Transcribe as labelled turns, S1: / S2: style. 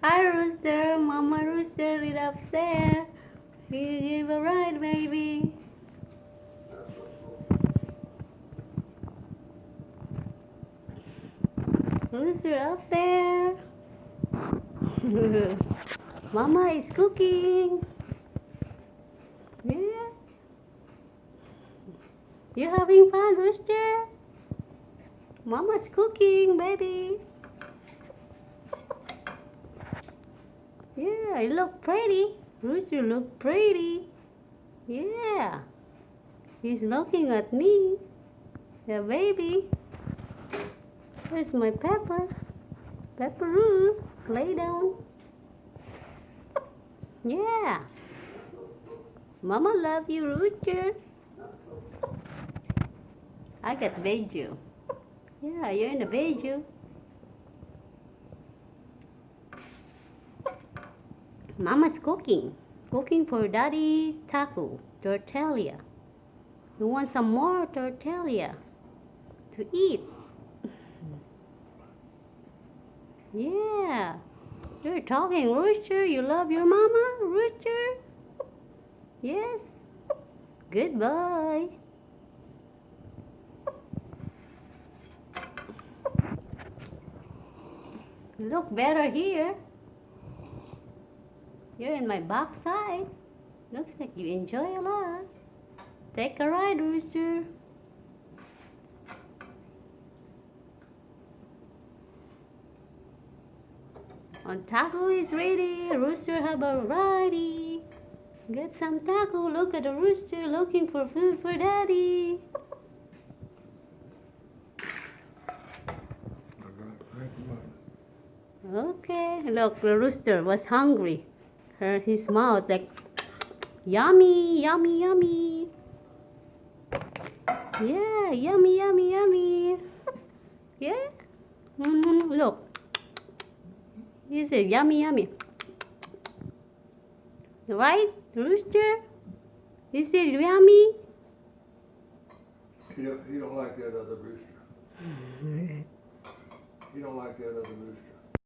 S1: Hi Rooster, Mama Rooster is upstairs. You give a ride, baby. Rooster up there. Mama is cooking. Yeah. You having fun, Rooster? Mama's cooking, baby. Yeah, you look pretty. Rooster look pretty. Yeah. He's looking at me. The baby. Where's my Pepper? Pepperoo, lay down. Yeah. Mama love you, Rooster. I got Beiju. Yeah, you're in the Beiju. Mama's cooking. Cooking for Daddy taco, tortilla. You want some more tortilla to eat? Yeah. You're talking, Rooster. You love your mama, Rooster? Yes. Goodbye. You look better here. You're in my backside. Looks like you enjoy a lot. Take a ride, Rooster. On taco is ready. Rooster have a righty. Get some taco. Look at the rooster looking for food for daddy. Okay, look, the rooster was hungry. His mouth like yummy, yummy, yummy. Yeah, yummy, yummy, yummy. Yeah. Look, he said yummy, yummy. Right, rooster? He said yummy.
S2: He don't like that other rooster. He don't like that other rooster.